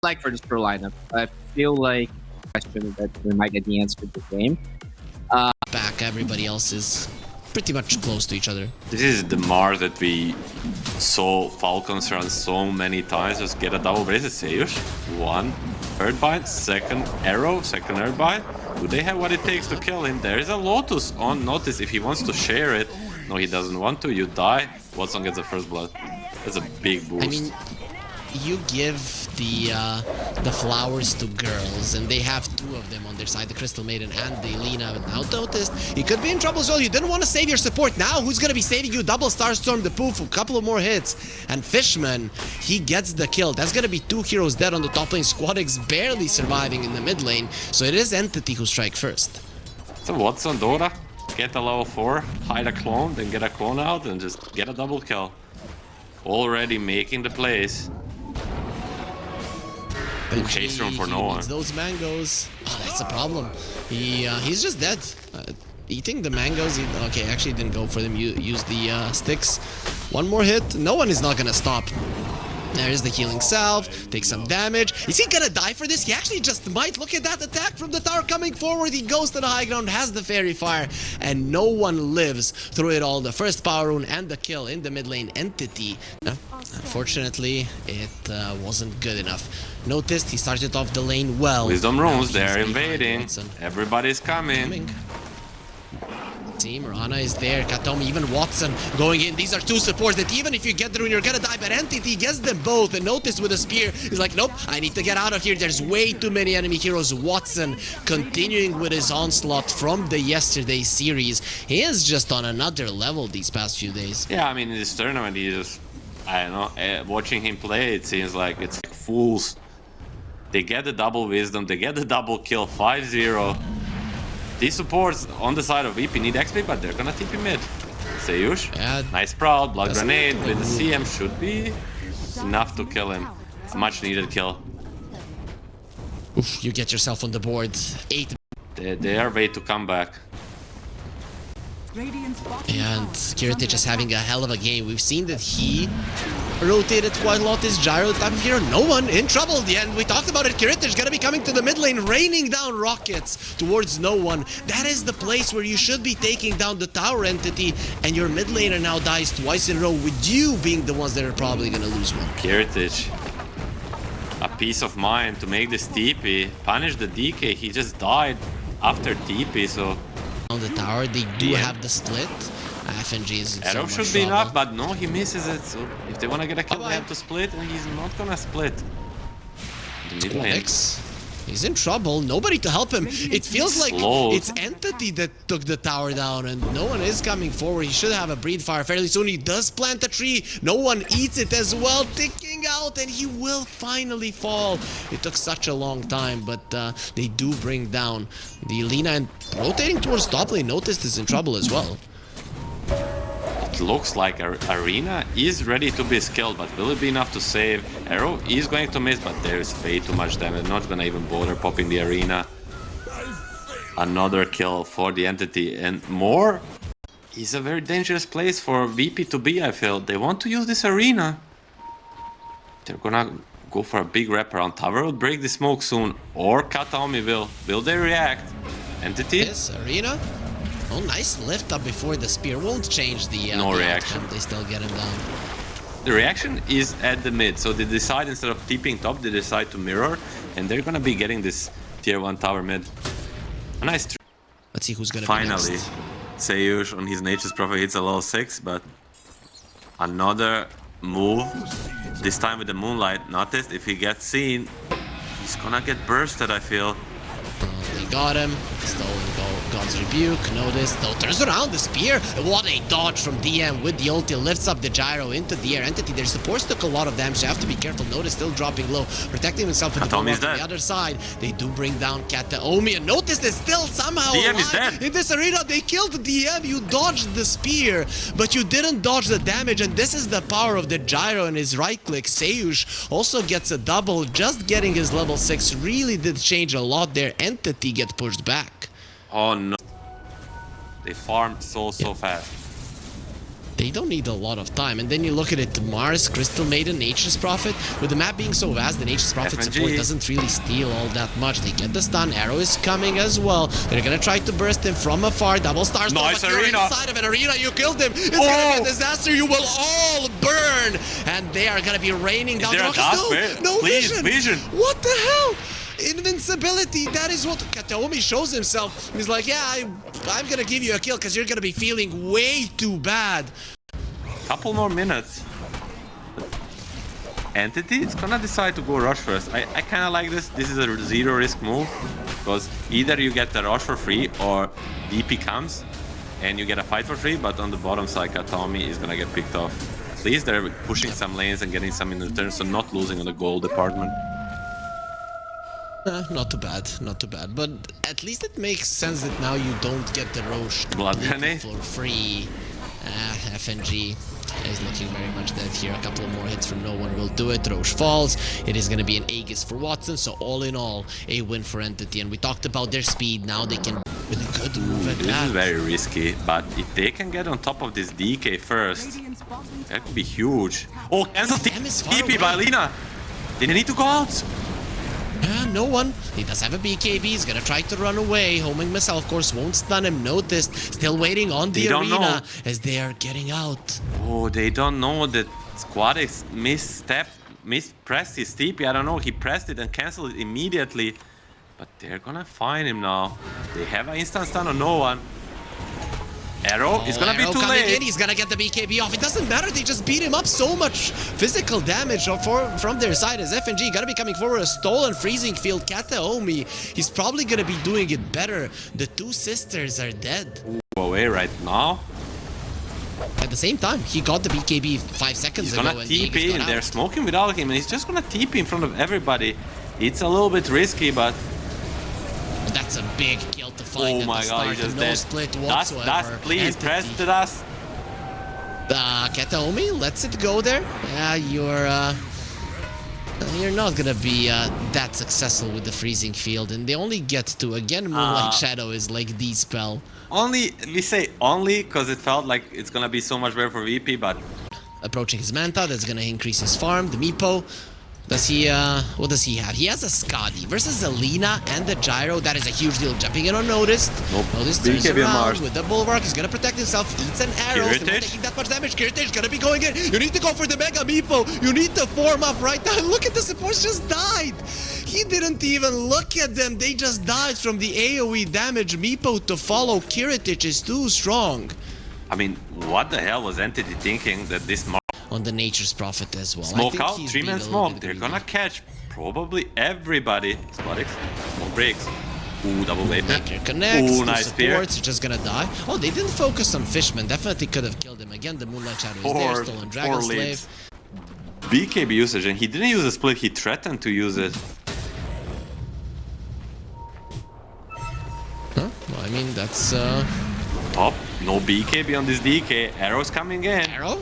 like for this pro lineup. I feel like question that we might get the answer to the game. Back, everybody else is pretty much close to each other. This is the Mars that we saw Falcons run so many times. Just get a double brace at Seuss. One, third bind, second arrow, second third bind. Do they have what it takes to kill him? There is a Lotus on Notice if he wants to share it. No, he doesn't want to. You die. Watson gets the first blood. That's a big boost. I mean, you give the flowers to girls, and they have two of them on their side, the Crystal Maiden and the Lina. But now Noticed, he could be in trouble as well. You didn't want to save your support. Now who's going to be saving you? Double Starstorm, the Poof, a couple of more hits. And Fishman, he gets the kill. That's going to be two heroes dead on the top lane. Squadix barely surviving in the mid lane. So it is Entity who strike first. So Watson, Dota, get a level 4, hide a clone, then get a clone out, and just get a double kill. Already making the plays. Chase room for no one. Those mangoes. Oh, that's a problem. He's just dead. Eating the mangoes. Okay, actually didn't go for them. Use the sticks. One more hit. No one is not gonna stop. There's the healing salve. Take some damage. Is he gonna die for this? He actually just might. Look at that attack from the tower coming forward. He goes to the high ground, has the fairy fire, and no one lives through it all. The first power rune and the kill in the mid lane. Entity. Unfortunately, it wasn't good enough. Noticed he started off the lane well. Wisdom runes, they're invading. Everybody's coming. Team Rana is there, Katomi, even Watson going in. These are two supports that even if you get the rune, you're gonna die. But Entity gets them both. And Notice with a spear is like, nope, I need to get out of here. There's way too many enemy heroes. Watson continuing with his onslaught from the yesterday series. He is just on another level these past few days. Yeah, I mean, in this tournament, he just, I don't know, watching him play, it seems like it's like fools. They get the double wisdom, they get the double kill, 5-0. These supports on the side of VP need XP, but they're gonna TP mid. Seuss, yeah, nice Proud, Blood Grenade with the CM should be enough to kill him. It's a much needed kill. Oof, you get yourself on the board. 8. They are ready to come back. And Kiritich is having a hell of a game. We've seen that he rotated quite a lot this gyro type of hero. No one in trouble. And we talked about it. Kiritich gonna be coming to the mid lane, raining down rockets towards no one. That is the place where you should be taking down the tower Entity, and your mid laner now dies twice in a row, with you being the ones that are probably gonna lose one. Kiritich, a peace of mind to make this TP, punish the DK. He just died after TP, so on the tower, they do have the split. FNG is arrow so should be enough, but no, he misses it. So if they want to get a kill, they have to split, and he's not gonna split. He's in trouble. Nobody to help him. It feels like it's Entity that took the tower down, and no one is coming forward. He should have a breed fire fairly soon. He does plant a tree. No one eats it as well. Ticking out, and he will finally fall. It took such a long time, but they do bring down the Lina, and rotating towards top lane. Noticed is in trouble as well. It looks like Arena is ready to be skilled, but will it be enough to save? Arrow is going to miss, but there's way too much damage. Not gonna even bother popping the Arena. Another kill for the Entity, and more. It's a very dangerous place for VP to be, I feel. They want to use this Arena. They're gonna go for a big wraparound. Tower will break the smoke soon, or Kataomi will. Will they react? Entity? Yes, Arena. Oh, nice lift up before the spear. Won't change the no reaction. Outcome. They still get him down. The reaction is at the mid, so they decide instead of TPing top, they decide to mirror, and they're gonna be getting this tier 1 tower mid. A nice. Let's see who's gonna finally be next. Seuss on his Nature's Prophet hits a level 6, but another move. This time with the Moonlight. Noticed if he gets seen, he's gonna get bursted, I feel. They got him. Stolen God's Rebuke. Notice, though, turns around the spear. What a dodge from DM with the ulti. Lifts up the gyro into the air. Entity, their supports took a lot of damage. You have to be careful. Notice still dropping low. Protecting himself with the bomb on the other side. They do bring down Kataomi. And notice they're still somehow DM alive. is dead. In this arena, they killed the DM. You dodged the spear, but you didn't dodge the damage. And this is the power of the gyro and his right click. Seuss also gets a double. Just getting his level 6 really did change a lot there. Entity get pushed back. Oh no. They farmed so fast. They don't need a lot of time. And then you look at it, Mars, Crystal Maiden, Nature's Prophet. With the map being so vast, the Nature's Prophet support doesn't really steal all that much. They get the stun. Arrow is coming as well. They're gonna try to burst him from afar. Double star storm, Nice but you're Arena. inside of an arena. You killed him. It's gonna be a disaster. You will all burn. And they are gonna be raining down the rockets. No vision. What the hell? Invincibility, that is what Kataomi shows himself. He's like, yeah, I'm gonna give you a kill because you're gonna be feeling way too bad. Couple more minutes. Entity is gonna decide to go rush first. I kind of like this. This is a zero risk move because either you get the rush for free or DP comes and you get a fight for free, but on the bottom side Kataomi is gonna get picked off. At least they're pushing some lanes and getting some in return, so not losing on the gold department. Not too bad, not too bad. But at least it makes sense that now you don't get the Roche Blood grenade for free. FNG is looking very much dead here. A couple of more hits from no one will do it. Roche falls. It is going to be an Aegis for Watson. So all in all, a win for Entity. And we talked about their speed. Now they can really good move at this that. Is very risky, but if they can get on top of this DK first, that could be huge. Oh, cancel TP by Lina. They need to go out. No one. He does have a BKB. He's gonna try to run away. Homing missile, of course, won't stun him. Noticed. Still waiting on the arena as they are getting out. Oh, they don't know that Squadix mispressed his TP. I don't know. He pressed it and canceled it immediately. But they're gonna find him now. They have an instant stun on no one. Arrow is gonna be too late. He's gonna get the BKB off. It doesn't matter. They just beat him up. So much physical damage from their side as FNG gonna be coming forward. A stolen freezing field. Kataomi, he's probably gonna be doing it better. The two sisters are dead. Away right now. At the same time, he got the BKB 5 seconds ago. He's gonna TP and they're smoking without him, and he's just gonna TP in front of everybody. It's a little bit risky, but that's a big kill to find. Oh my god, he's just no dead. Split whatsoever. Dust, please, press the dust. Kataomi lets it go there. You're not gonna be that successful with the freezing field, and they only get to again Moonlight Shadow is like the spell. Only, we say only because it felt like it's gonna be so much better for VP, but approaching his Manta, that's gonna increase his farm. The Meepo. Does he, what does he have? He has a Skadi versus Alina and the Gyro. That is a huge deal. Jumping in unnoticed. Nope. Noticed turns around with the Bulwark. He's gonna protect himself. Eats an arrow. He's not taking that much damage. Kiritich gonna be going in. You need to go for the Mega Meepo. You need to form up right now. Look at the supports just died. He didn't even look at them. They just died from the AoE damage. Meepo to follow. Kiritich is too strong. I mean, what the hell was Entity thinking that this on the Nature's Prophet as well. Smoke out, 3-man smoke. They're gonna catch probably everybody. Squadix, smoke breaks. Ooh, double vapor. Ooh, nice spear. It's just gonna die. Oh, they didn't focus on Fishman. Definitely could have killed him. Again, the Moonlight Shadow is there. Stolen Dragon Slave. BKB usage, and he didn't use a split. He threatened to use it. Huh? Well, I mean, that's Top. No BKB on this DK. Arrow's coming in. Arrow?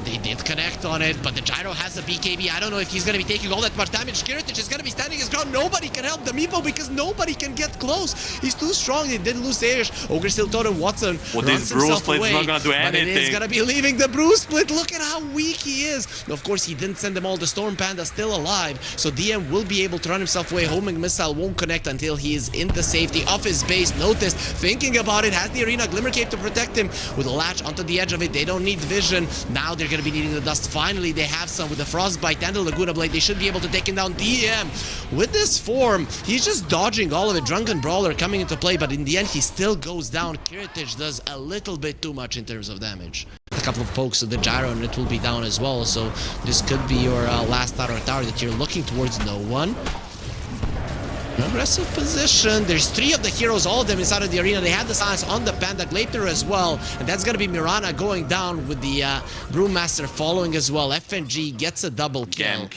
They did connect on it, but the Gyro has a BKB. I don't know if he's going to be taking all that much damage. Kiritich is going to be standing his ground. Nobody can help the Meepo because nobody can get close. He's too strong. They did lose Ayers. Ogre still told him Watson well, runs this Bruce himself away. Not gonna do anything. But it is going to be leaving the Bruce Split. Look at how weak he is. Of course, he didn't send them all. The Storm Panda still alive. So DM will be able to run himself away. Homing Missile won't connect until he is in the safety of his base. Noticed, thinking about it, has the Arena Glimmer Cape to protect him. With a latch onto the edge of it, they don't need vision. Now they're going to be needing the dust. Finally, they have some with the Frostbite and the Laguna Blade. They should be able to take him down. DM, with this form, he's just dodging all of it. Drunken Brawler coming into play, but in the end, he still goes down. Kiritich does a little bit too much in terms of damage. A couple of pokes to the Gyro, and it will be down as well. So this could be your last tower that you're looking towards. No one. Aggressive position. There's 3 of the heroes, all of them inside of the arena. They have the silence on the Panda Glacier as well. And that's going to be Mirana going down with the Brewmaster following as well. FNG gets a double kill.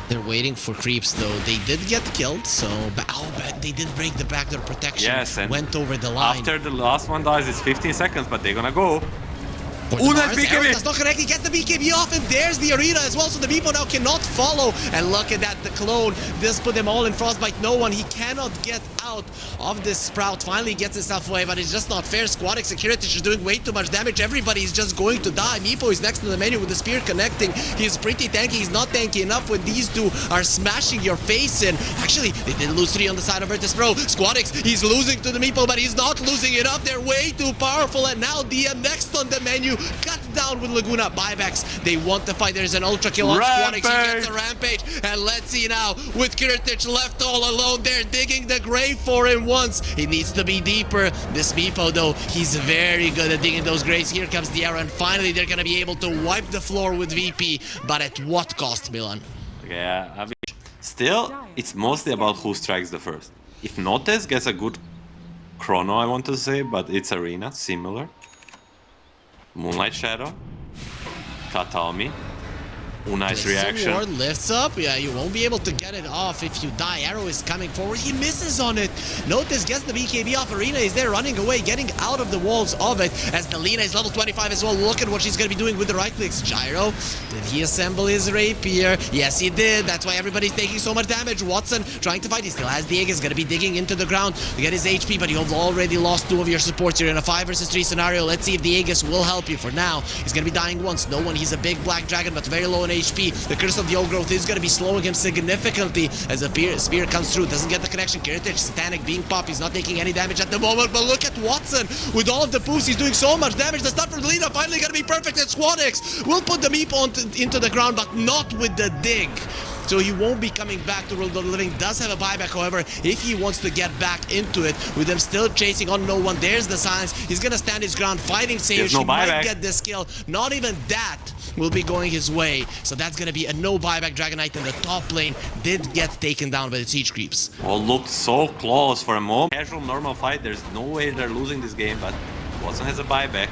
They're waiting for creeps though. They did get killed, so... but they did break the backdoor protection. Yes, and went over the line. After the last one dies, it's 15 seconds, but they're gonna go. Nice BKB. Arrow does not connect, he gets the BKB off, and there's the arena as well, so the Meepo now cannot follow. And look at that, the clone just put them all in frostbite. No one, he cannot get out of this Sprout. Finally gets himself away, but it's just not fair. Squadic Security is doing way too much damage. Everybody is just going to die. Meepo is next to the menu with the spear connecting. He's pretty tanky. He's not tanky enough when these two are smashing your face in. Actually, they did lose 3 on the side of Virtus Pro. Squadix, he's losing to the Meepo, but he's not losing enough. They're way too powerful, and now DM next on the menu. Cut down with Laguna. Buybacks, they want the fight. There's an ultra kill on Squadix. He gets a rampage, and let's see now with Kirtich left all alone. They're digging the grave for him once. He needs to be deeper. This Meepo, though, he's very good at digging those graves. Here comes the arrow, and finally they're gonna be able to wipe the floor with VP, but at what cost, Milan? Yeah, I mean, still, it's mostly about who strikes the first. If Notes gets a good chrono, I want to say, but it's arena, similar. Moonlight Shadow, Kataomi, nice reaction. Ward lifts up. Yeah, you won't be able to get it off if you die. Arrow is coming forward. He misses on it. Notice gets the BKB off. Arena is there running away, getting out of the walls of it. As the Lina is level 25 as well. Look at what she's going to be doing with the right clicks. Gyro, did he assemble his Rapier? Yes, he did. That's why everybody's taking so much damage. Watson trying to fight. He still has the egg. He's going to be digging into the ground to get his HP, but you've already lost 2 of your supports. You're in a 5 versus 3 scenario. Let's see if the Aegis will help you. For now, he's going to be dying once. No one. He's a big black dragon, but very low in HP. The Curse of the Old Growth is going to be slowing him significantly as a spear comes through. Doesn't get the connection. Kiritich, Satanic being popped. He's not taking any damage at the moment, but look at Watson. With all of the poofs, he's doing so much damage. The stuff from Lina finally going to be perfect, and Squadix will put the Meepo into the ground, but not with the dig. So he won't be coming back to World of the Living. Does have a buyback, however, if he wants to get back into it. With them still chasing on no one. There's the signs. He's going to stand his ground, fighting Sayush. No he buyback. might get this kill. Not even that will be going his way. So that's going to be a no buyback Dragon Knight, and the top lane did get taken down by the siege creeps. Oh, looked so close for a moment. Casual, normal fight. There's no way they're losing this game, but Watson has a buyback.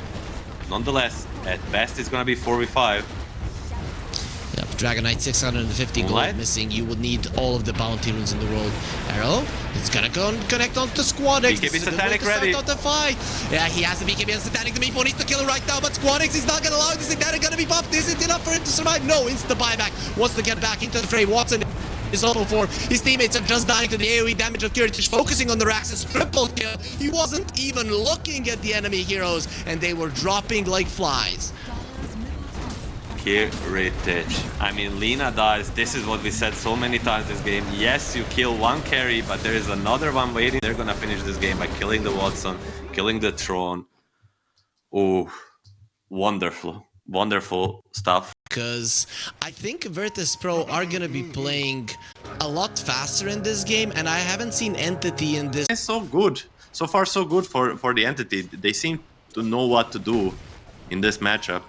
Nonetheless, at best, it's going to be 4v5. Yep, Dragon Knight 650 gold missing. You would need all of the bounty runes in the world. Arrow, it's gonna go and connect onto Squadix. BKB Satanic ready. Start out the fight. Yeah, he has the BKB and Satanic. The Meepo needs to kill him right now, but Squadix is not gonna allow the Satanic gonna be popped. Is it enough for him to survive? No, insta buyback. Wants to get back into the fray. Watson is auto for his teammates are just dying to the AoE damage of Kiritich, focusing on the Raxus. Triple kill. He wasn't even looking at the enemy heroes, and they were dropping like flies. Kiritich. I mean, Lina dies. This is what we said so many times this game. Yes, you kill one carry, but there is another one waiting. They're gonna finish this game by killing the Watson, killing the Throne. Oh, wonderful. Wonderful stuff. Because I think Virtus Pro are gonna be playing a lot faster in this game, and I haven't seen Entity in this. It's so good. So far, so good for the Entity. They seem to know what to do in this matchup.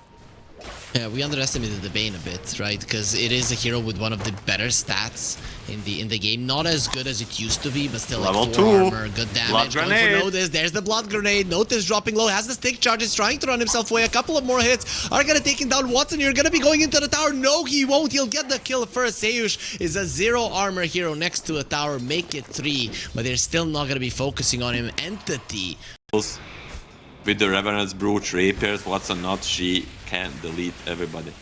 Yeah, we underestimated the Bane a bit, right? Because it is a hero with one of the better stats in the game. Not as good as it used to be, but still Level like 2 armor, good damage. Blood grenade. Notice, there's the blood grenade. Notice dropping low, has the stick charges, trying to run himself away. A couple of more hits are gonna take him down. Watson, you're gonna be going into the tower. No, he won't. He'll get the kill first. Sayush is a 0 armor hero next to a tower. Make it 3, but they're still not gonna be focusing on him. Entity. With the Revenant's Brooch, Rapiers, Watson not, she can delete everybody.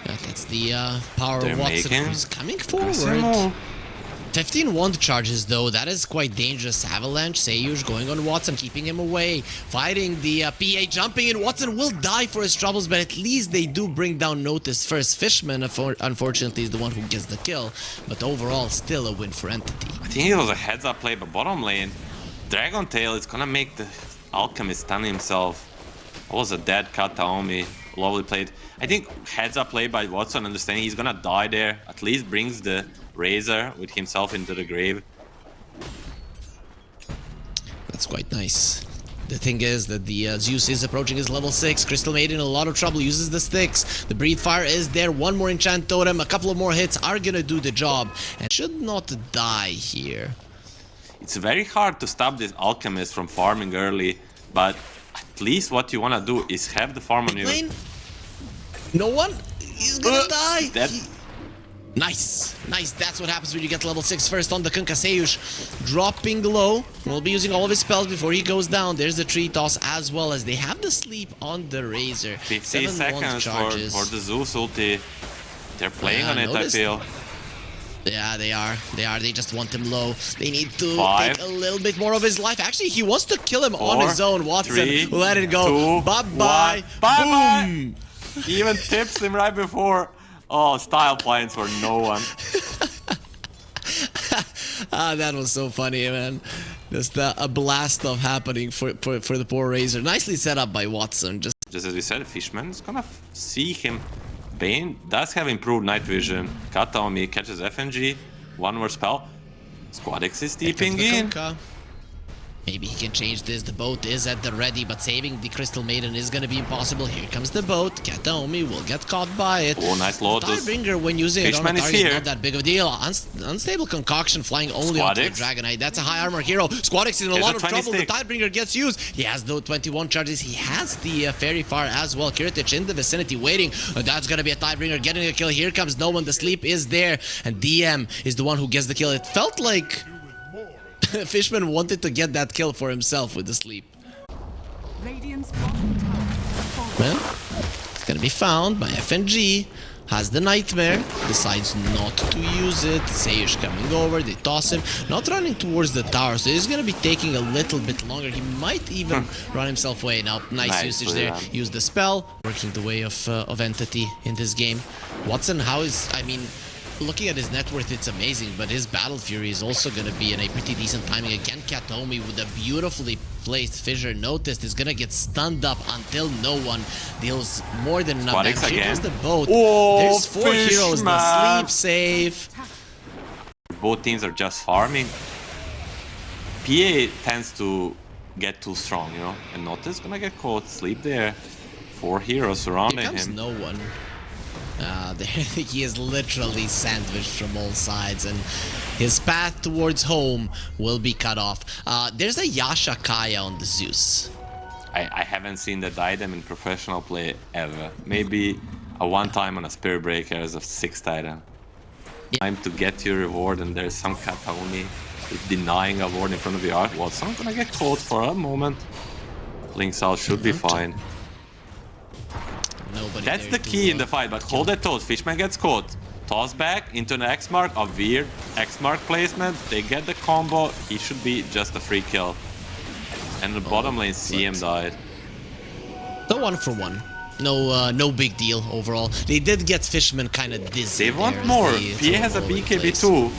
Yeah, that's the power They're of Watson, making who's coming forward. 15 wand charges though, that is quite dangerous. Avalanche, Sayush going on Watson, keeping him away. Fighting the PA, jumping in. Watson will die for his troubles, but at least they do bring down Notice first. Fishman, unfortunately, is the one who gets the kill, but overall, still a win for Entity. I think it was a heads-up play, but bottom lane, Dragon Tail is gonna make the Alchemist stun himself. That was a dead Kataomi. Lovely played. I think heads-up play by Watson, understanding he's gonna die there. At least brings the Razor with himself into the grave. That's quite nice. The thing is that the Zeus is approaching his level 6. Crystal Maiden in a lot of trouble, uses the sticks. The Breathe Fire is there. One more enchant totem. A couple of more hits are gonna do the job. And should not die here. It's very hard to stop this Alchemist from farming early, but at least what you want to do is have the farm on you. No one? He's gonna die! Nice, nice. That's what happens when you get level 6 first on the Kunkka. Seyush dropping low. Will be using all of his spells before he goes down. There's the tree toss as well as they have the sleep on the Razor. 50 seconds for the Zeus ulti. They're playing on it, I feel. Yeah, they are. They just want him low. They need to 5, take a little bit more of his life. Actually, he wants to kill him 4, on his own. Watson, 3, let it go. 2, Bye-bye. 1. Bye-bye. Boom. He even tips him right before. Oh, style points for no one. That was so funny, man. Just a blast of happening for the poor Razor. Nicely set up by Watson. Just as we said, Fishman's gonna see him. Bane does have improved night vision. Kataomi catches FNG. One more spell. Squadix is deeping in. Maybe he can change this. The boat is at the ready, but saving the Crystal Maiden is going to be impossible. Here comes the boat. Kataomi will get caught by it. Oh, nice Lotus. Tidebringer, when using it on the Fishman is target, here. not that big of a deal. Unstable concoction flying only onto the Dragonite. That's a high armor hero. Squadix is in a lot of trouble. The Tidebringer gets used. He has the 21 charges. He has the Fairy Fire as well. Kiritich in the vicinity waiting. That's going to be a Tidebringer getting a kill. Here comes no one. The sleep is there. And DM is the one who gets the kill. It felt like Fishman wanted to get that kill for himself with the sleep. Well, it's gonna be found by FNG. Has the Nightmare, decides not to use it. Seyush coming over, they toss him. Not running towards the tower, so he's gonna be taking a little bit longer. He might even run himself away. Now, nice usage there. Use the spell, working the way of Entity in this game. Watson, how is, I mean, looking at his net worth, it's amazing, but his Battle Fury is also going to be in a pretty decent timing. Again, Kataomi with a beautifully placed fissure noticed is going to get stunned up until no one deals more than enough damage. Here comes the boat. Oh, there's 4 heroes, the sleep save. Both teams are just farming. PA tends to get too strong, you know, and Notice gonna get caught. Sleep there. 4 heroes surrounding him. Here comes no one. He is literally sandwiched from all sides, and his path towards home will be cut off. There's a Yasha Kaya on the Zeus. I haven't seen that item in professional play ever. Maybe a one time on a Spirit Breaker as a 6th item. Yeah. Time to get your reward, and there's some Kataomi denying a ward in front of your art. Watson I'm gonna get caught for a moment. Link's out should be fine. Nobody That's the key in the fight, but hold that toss. Fishman gets caught. Toss back into an X mark, a weird X mark placement. They get the combo. He should be just a free kill. And the bottom lane CM died. So 1 for 1. No big deal overall. They did get Fishman kind of dizzy. They want more. PA has a BKB too.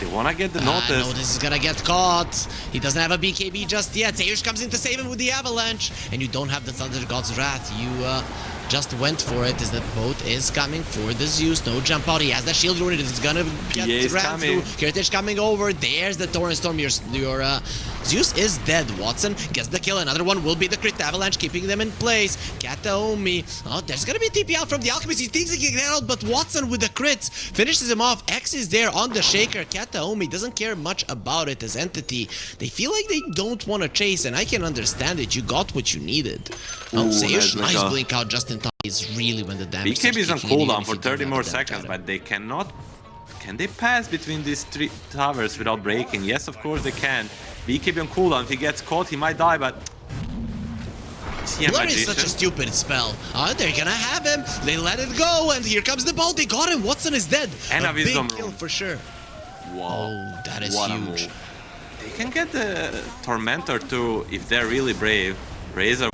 They wanna get the Notice. Notice is gonna get caught. He doesn't have a BKB just yet. Seyush comes in to save him with the avalanche. And you don't have the Thunder God's Wrath. You just went for it as the boat is coming for the Zeus. No jump out. He has the shield rune. It's gonna get ran through. Kiritich coming over. There's the Torrent Storm. Your Zeus is dead. Watson gets the kill. Another one will be the crit avalanche, keeping them in place. Kataomi. Oh, there's gonna be a TP out from the Alchemist. He thinks he can get out, but Watson with the crits finishes him off. X is there on the Shaker. Kataomi doesn't care much about it as Entity. They feel like they don't want to chase, and I can understand it. You got what you needed. Seyush, nice blink out just in time. Is really when the damage BKB is on cooldown for 30 more seconds, but they cannot. Can they pass between these 3 towers without breaking? Yes, of course they can. BKB on cooldown. If he gets caught, he might die, but Blur is such a stupid spell. They're gonna have him. They let it go, and here comes the bolt. They got him. Watson is dead. And a big wisdom kill for sure. Wow. Oh, that is huge. They can get the Tormentor too if they're really brave. Razor.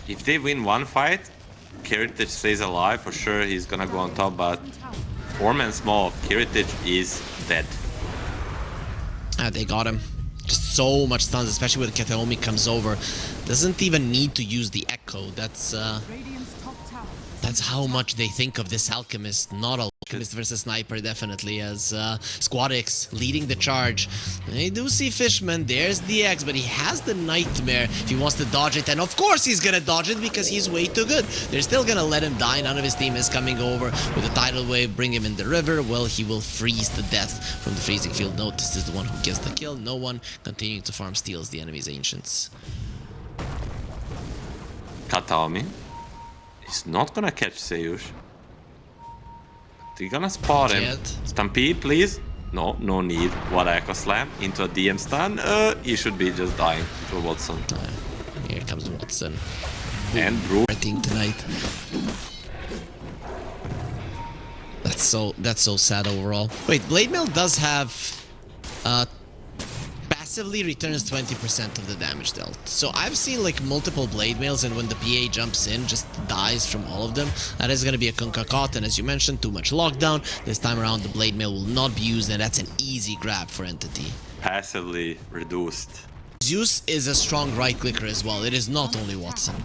If they win one fight, Kiritich stays alive for sure. He's gonna go on top, but 4-man small. Kiritich is dead. They got him. Just so much stuns, especially when Kataomi comes over. Doesn't even need to use the Echo. That's how much they think of this Alchemist. Not a Alchemist versus Sniper, definitely, as Squadix leading the charge. They do see Fishman. There's the X, but he has the Nightmare if he wants to dodge it. And of course he's gonna dodge it because he's way too good. They're still gonna let him die. None of his team is coming over with a tidal wave. Bring him in the river. Well, he will freeze to death from the freezing field. Notice is the one who gets the kill. No one continuing to farm steals the enemy's Ancients. Kataomi is not gonna catch Seyush. They're gonna spot him. Yet. Stampede, please. No, no need. What Echo Slam into a DM stun. He should be just dying to Watson. Here comes Watson. And Brew. Team tonight. That's so sad overall. Wait, Blade Mail does have passively returns 20% of the damage dealt. So I've seen like multiple Blade Mails, and when the PA jumps in, just dies from all of them. That is gonna be a Kunkka caught, and as you mentioned, too much lockdown. This time around, the Blade Mail will not be used, and that's an easy grab for Entity. Passively reduced. Zeus is a strong right clicker as well. It is not only Watson.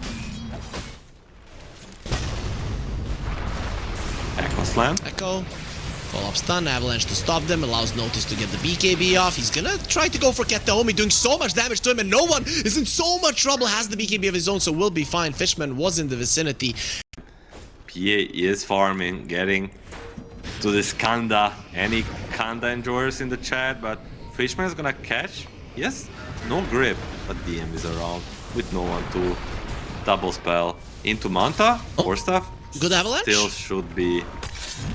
Echo Slam. Echo. Follow-up stun, Avalanche to stop them, allows Notice to get the BKB off. He's gonna try to go for Kataomi, doing so much damage to him, and no one is in so much trouble, has the BKB of his own, so we'll be fine. Fishman was in the vicinity. PA is farming, getting to this Kanda. Any Kanda enjoyers in the chat, but Fishman is gonna catch. Yes, no grip, but DM is around with no one to double spell. Into Manta, or stuff. Good Avalanche? Still should be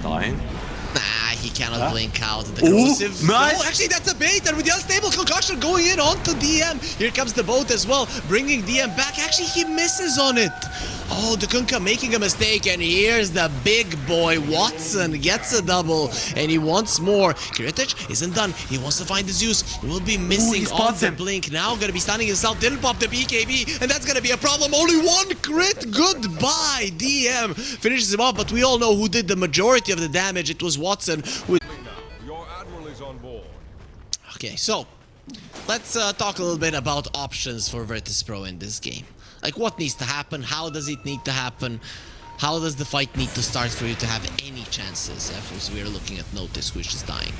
dying. Nah, he cannot blink out the corrosive. Nice. Oh, actually, that's a bait, and with the unstable concussion going in onto DM. Here comes the boat as well, bringing DM back. Actually, he misses on it. Oh, the Kunkka making a mistake, and here's the big boy. Watson gets a double, and he wants more. Kiritich isn't done. He wants to find the Zeus. Will be missing on the blink. Now gonna be stunning himself. Didn't pop the BKB, and that's gonna be a problem. Only one crit. Goodbye, DM. Finishes him off, but we all know who did the majority of the damage. It was Watson. Your admiral is on board. Okay, so let's talk a little bit about options for Virtus Pro in this game. Like, what needs to happen? How does it need to happen? How does the fight need to start for you to have any chances? As we are looking at Notice, which is dying.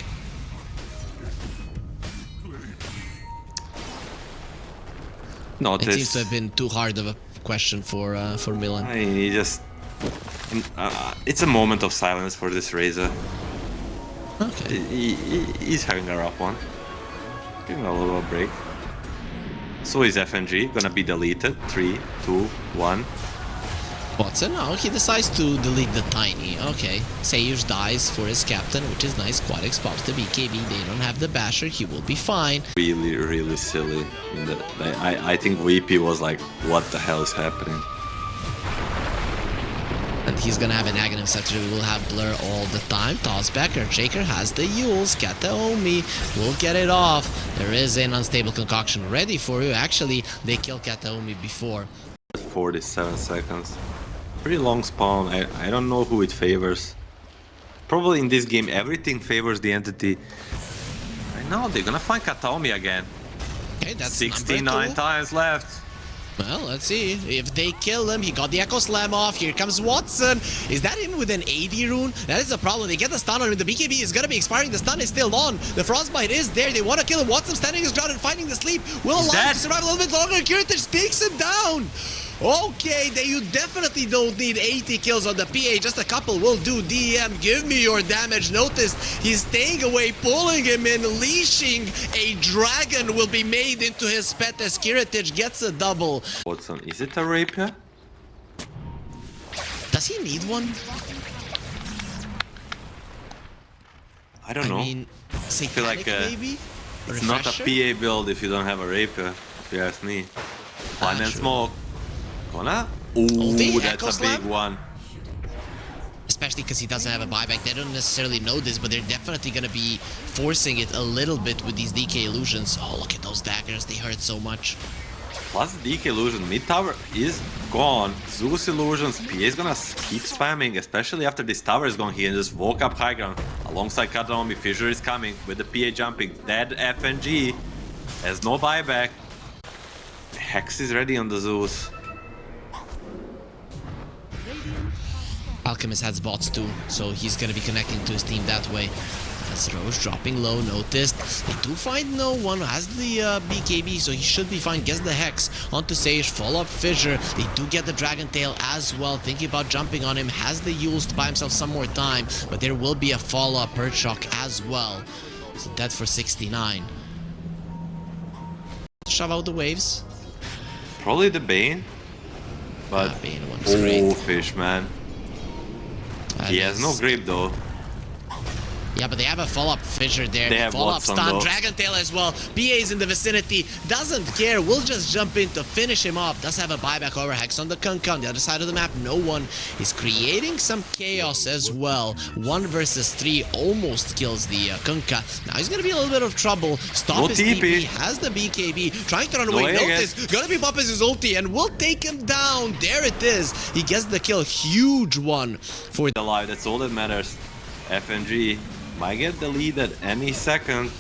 Notice. It seems to have been too hard of a question for Milan. I mean, he just... it's a moment of silence for this Razor. Okay. He's having a rough one. Give him a little break. So is FNG gonna be deleted? 3, 2, 1. Watson? Oh, he decides to delete the Tiny. Okay. Sayush dies for his captain, which is nice. Quadix pops the BKB. They don't have the Basher. He will be fine. Really, really silly. I think VP was like, what the hell is happening? And he's gonna have an Aghanim Scepter. We will have Blur all the time. Toss back. Earthshaker has the Yules. Kataomi will get it off. There is an unstable concoction ready for you. Actually, they killed Kataomi before. 47 seconds. Pretty long spawn. I don't know who it favors. Probably in this game, everything favors the Entity. Right now, they're gonna find Kataomi again. Okay, that's 69 times left. Well, let's see. If they kill him, he got the Echo Slam off. Here comes Watson. Is that him with an AD rune? That is a problem. They get the stun on him. The BKB is going to be expiring. The stun is still on. The Frostbite is there. They want to kill him. Watson standing his ground and finding the sleep. Will allow him to survive a little bit longer. Kiritich takes him down. Okay, you definitely don't need 80 kills on the PA. Just a couple will do. DM, give me your damage. Notice he's staying away, pulling him in, leashing. A dragon will be made into his pet as Kiritich gets a double. Watson, is it a Rapier? Does he need one? I don't know. I mean, feel like Satanic maybe? It's not a PA build if you don't have a Rapier, if you ask me. Fun and true. smoke. Gonna? Ooh, Ulti, that's Echo a big Slam? one. Especially because he doesn't have a buyback. They don't necessarily know this, but they're definitely going to be forcing it a little bit with these DK illusions. Oh, look at those daggers. They hurt so much. Plus the DK illusion. Mid tower is gone. Zeus illusions. PA is gonna keep spamming, especially after this tower is gone. He can just walk up high ground alongside Kataomi. Fissure is coming with the PA jumping. Dead FNG has no buyback. Hex is ready on the Zeus. Alchemist has bots too, so he's going to be connecting to his team that way. As Roche dropping low, noticed. They do find no one, has the BKB, so he should be fine. Gets the Hex onto Sage, follow-up Fissure. They do get the Dragon Tail as well. Thinking about jumping on him, has the Yules to buy himself some more time, but there will be a follow-up Perchok as well. So dead for 69. Shove out the waves. Probably the Bane. But Bane one's great. fish man. He has no grip though. Yeah, but they have a follow-up fissure there. They have follow-up Watson, stun, though. Dragon Tail as well. BA's in the vicinity, doesn't care, will just jump in to finish him off. Does have a buyback over Hex on the Kunkka. On the other side of the map, no one is creating some chaos as well. 1 versus 3 almost kills the Kunkka. Now he's gonna be in a little bit of trouble. Stop No his TP. TP, has the BKB, trying to run away. Away again. Notice, gonna be popping his ulti and will take him down. There it is. He gets the kill, huge one for Alive, that's all that matters. FNG might get the lead at any second.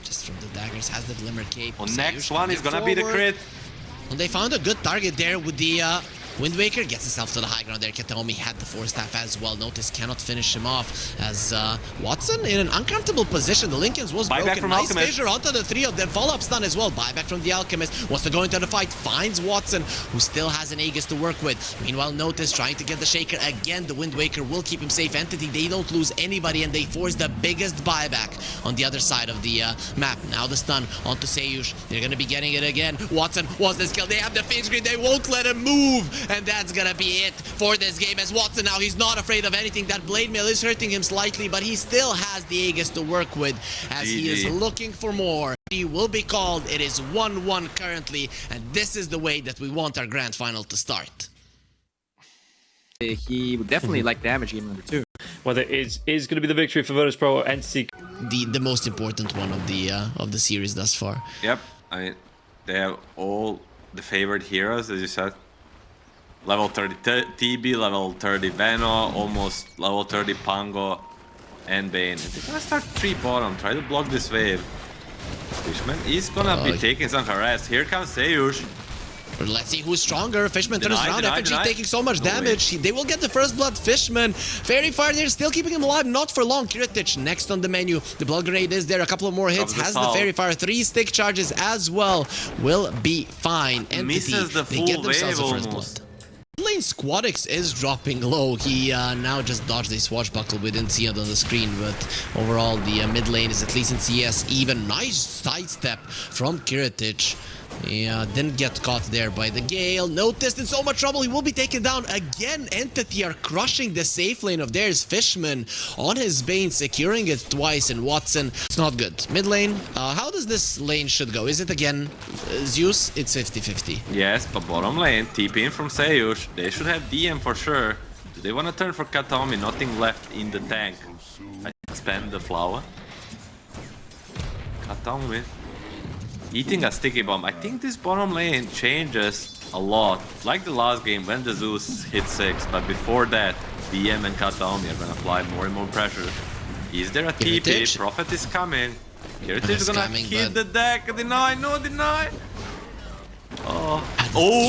just from the daggers, has the glimmer cape. On Sayush next one is coming gonna be the forward. crit. And they found a good target there with the Wind Waker. Gets himself to the high ground there. Kataomi had the Force Staff as well. Notice cannot finish him off as Watson in an uncomfortable position. The Lincolns was Buyback broken. from Nice Alchemist. fissure onto the 3 of them. Follow-up stun as well. Buyback from the Alchemist. Wants to go into the fight. Finds Watson, who still has an Aegis to work with. Meanwhile, Notice trying to get the Shaker again. The Wind Waker will keep him safe. Entity, they don't lose anybody, and they force the biggest buyback on the other side of the map. Now the stun onto Sayush. They're going to be getting it again. Watson wants this kill. They have the Phase Screen. They won't let him move. And that's going to be it for this game as Watson now, he's not afraid of anything. That blade mail is hurting him slightly, but he still has the Aegis to work with as he is looking for more. He will be called. It is 1-1 currently, and this is the way that we want our grand final to start. He would definitely like damage game number 2. Whether it is going to be the victory for Virtus Pro or Entity. The most important one of the series thus far. Yep, I mean, they have all the favorite heroes, as you said. Level 30 TB, level 30 Veno, almost level 30 Pango, and Bane. They're gonna start 3 bottom, try to block this wave. Fishman is gonna be taking some harass. Here comes Sayush. Let's see who's stronger. Fishman turns Denied, around. denied, FNG denied. taking so much No damage. They will get the first blood. Fishman, Fairy Fire there, still keeping him alive. Not for long. Kiritich next on the menu. The blood grenade is there. A couple of more hits. Comes Has the the foul. Fairy Fire. 3 stick charges as well. Will be fine. Entity, Misses the they full get themselves wave a first almost. blood. Lane Squadix is dropping low. He now just dodged a swashbuckle. We didn't see it on the screen, but overall the mid lane is at least in CS even. Nice sidestep from Kiritich. Yeah, didn't get caught there by the Gale. Noticed in so much trouble. He will be taken down again. Entity are crushing the safe lane of theirs. Fishman on his Bane, securing it twice, and Watson. It's not good. Mid lane, how does this lane should go? Is it again Zeus? It's 50-50. Yes, but bottom lane, TP in from Sayush. They should have DM for sure. Do they want to turn for Kataomi? Nothing left in the tank. I spam the flower. Kataomi. Eating a sticky bomb. I think this bottom lane changes a lot. Like the last game when the Zeus hit 6, but before that, BM and Kataomi are gonna apply more and more pressure. Is there a TP? Kiritich? Prophet is coming. Kiritich is It's gonna coming, hit but- the deck. Deny, no deny. Oh.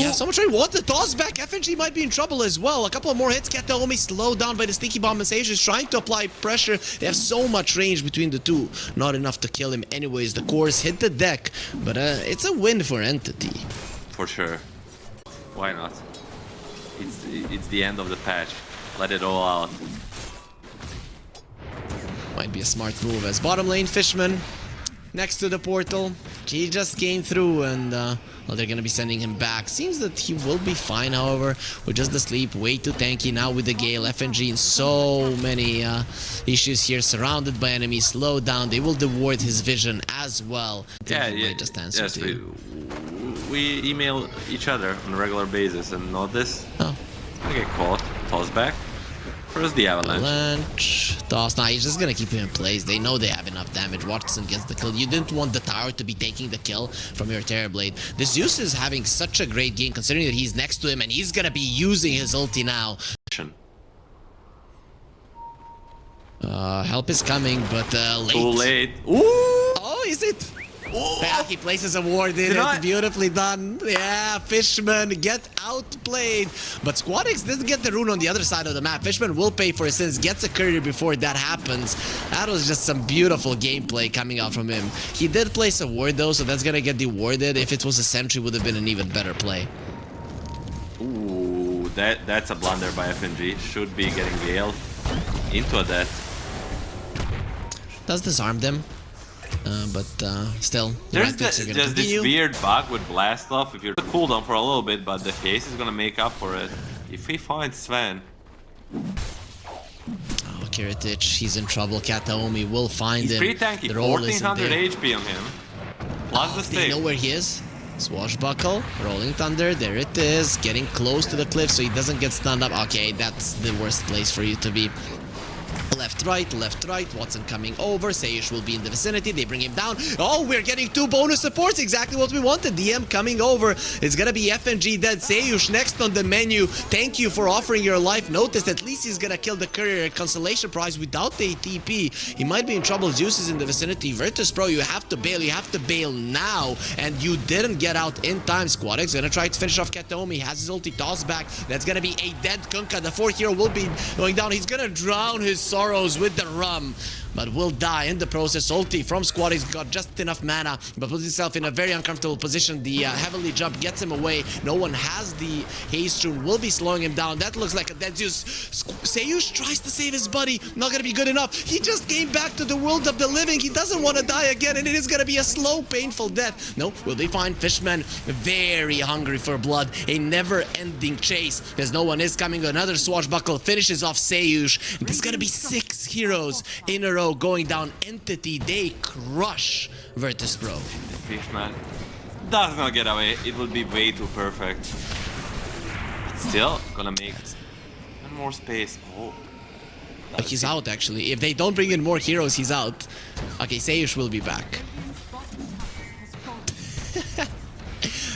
Yeah, so much right. What the toss back? FNG might be in trouble as well. A couple of more hits. Kataomi slowed down by the sticky bomb, and Sage is trying to apply pressure. They have so much range between the two. Not enough to kill him anyways. The cores hit the deck, but it's a win for Entity. For sure. Why not? It's the end of the patch. Let it all out. Might be a smart move as bottom lane Fishman next to the portal. He just came through and well, they're gonna be sending him back. Seems that he will be fine, however, with just the sleep. Way too tanky now with the Gale. FNG in so many issues here, surrounded by enemies, slowed down. They will reward his vision as well. Yeah, Just answer yes, to you. we email each other on a regular basis, and notice Oh. I get caught. Toss back. First the avalanche. Avalanche. Toss. Nah, he's just gonna keep him in place. They know they have enough damage. Watson gets the kill. You didn't want the tower to be taking the kill from your Terrorblade. The Zeus is having such a great game considering that he's next to him and he's gonna be using his ulti now. Help is coming, but late. Too late. Ooh! Oh, is it? Ooh! Yeah, he places a ward in Did I- it. Beautifully done. Yeah, Fishman get outplayed. But Squadix didn't get the rune on the other side of the map. Fishman will pay for his sins. Gets a courier before that happens. That was just some beautiful gameplay coming out from him. He did place a ward though, so that's gonna get dewarded. If it was a sentry, would have been an even better play. Ooh, that's a blunder by FNG. Should be getting Gale into a death. Does disarm them. But still, the There's Rapiers are gonna just this continue. weird bug with blast off. If you're the cooldown for a little bit, but the haste is gonna make up for it. If he finds Sven. Okay, Kiritich, he's in trouble. Kataomi will find He's him. pretty tanky. The roll isn't 1400 there. HP on him. Plus the They stick. know where he is. Swashbuckle, Rolling Thunder, there it is. Getting close to the cliff so he doesn't get stunned up. Okay, that's the worst place for you to be. Left, right. Watson coming over. Seish will be in the vicinity. They bring him down. Oh, we're getting 2 bonus supports. Exactly what we wanted. DM coming over. It's gonna be FNG dead. Seish next on the menu. Thank you for offering your life. Notice at least he's gonna kill the courier consolation prize without the TP. He might be in trouble. Zeus is in the vicinity. Virtus Pro, you have to bail. You have to bail now. And you didn't get out in time. Squadix gonna try to finish off Kataomi. Has his ulti tossed back. That's gonna be a dead Kunkka. The 4th hero will be going down. He's gonna drown his sorrows with the rum, but will die in the process. Ulti from Squadix got just enough mana, but puts himself in a very uncomfortable position. The heavenly jump gets him away. No one has the haste rune, will be slowing him down. That looks like a dead Zeus. Seiyush tries to save his buddy, not gonna be good enough. He just came back to the world of the living. He doesn't want to die again, and it is gonna be a slow, painful death. No, will they find Fishman? Very hungry for blood, a never-ending chase, because no one is coming. Another swashbuckle finishes off Seiyush. There's gonna be 6 heroes in a row going down. Entity, they crush Virtus Pro. Fishman does not get away. It will be way too perfect. But still, gonna make one more space. Oh. But he's out, actually. If they don't bring in more heroes, he's out. Okay, Seiyush will be back.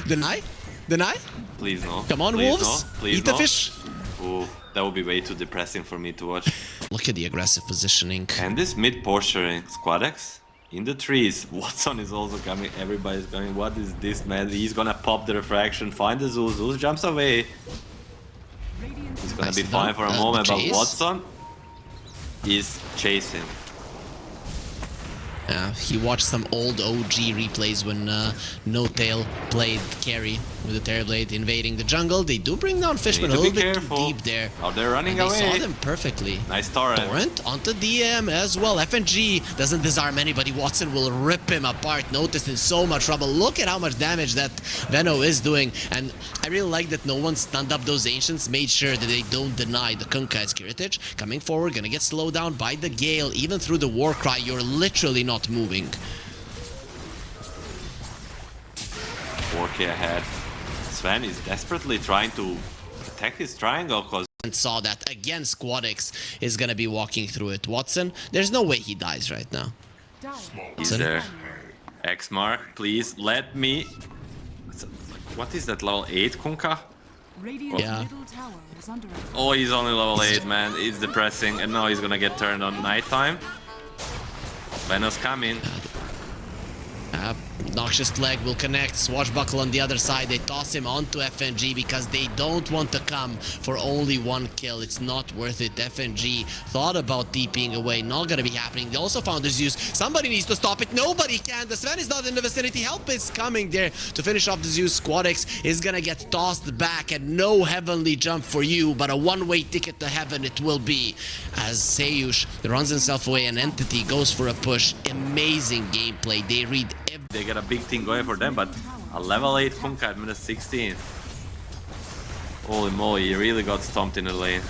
Deny? Please no. Come on, Please wolves. No. Please Eat no. the fish. Ooh, that would be way too depressing for me to watch. Look at the aggressive positioning. And this mid posturing, Squadex in the trees. Watson is also coming. Everybody's going, what is this, man? He's gonna pop the refraction, find the Zeus. Zeus jumps away. He's gonna be fine for a moment, but Watson is chasing. He watched some old OG replays when No Tail played carry with the Terrorblade invading the jungle. They do bring down Fishman a little bit too deep there. Oh, they're running and away. They saw them perfectly. Nice torrent. Torrent onto DM as well. FNG doesn't disarm anybody. Watson will rip him apart. Notice in so much trouble. Look at how much damage that Veno is doing. And I really like that no one stunned up those Ancients, made sure that they don't deny the Kunkka as Kiritich. Coming forward, gonna get slowed down by the Gale. Even through the Warcry, you're literally not moving. 4k ahead. Sven is desperately trying to protect his triangle because And saw that again. Squadix is gonna be walking through it. Watson, there's no way he dies right now. he's there. X mark, please let me. What is that, level 8 Kunkka? Yeah. Oh, he's only level 8, man. It's depressing. And now he's gonna get turned on nighttime. Venom's coming. Noxious Plague will connect. Swashbuckle on the other side. They toss him onto FNG because they don't want to come for only 1 kill. It's not worth it. FNG thought about TPing away. Not gonna be happening. They also found the Zeus. Somebody needs to stop it. Nobody can. The Sven is not in the vicinity. Help is coming there to finish off the Zeus. Squadix is gonna get tossed back, and no heavenly jump for you, but a one-way ticket to heaven it will be. As Seiyush runs himself away, an Entity goes for a push. Amazing gameplay. They read They got a big thing going for them, but a level 8 Kunkka at minute 16. Holy moly, he really got stomped in the lane.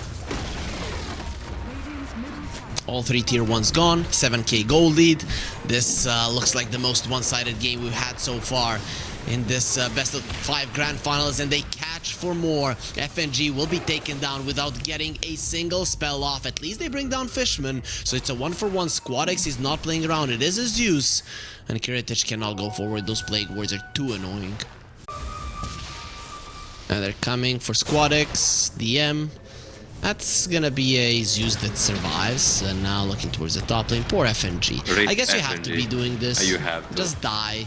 all 3 tier 1s gone. 7k gold lead. This looks like the most one-sided game we've had so far in this best of 5 grand finals, and they catch for more. FNG will be taken down without getting a single spell off. At least they bring down Fishman, so it's a 1-for-1. Squadix is not playing around. It is a Zeus, and Kiritich cannot go forward. Those plague wards are too annoying. And they're coming for Squadix, DM. That's gonna be a Zeus that survives, and now looking towards the top lane. Poor FNG. Rip I guess you have to FNG. be doing this. You have to. Just die.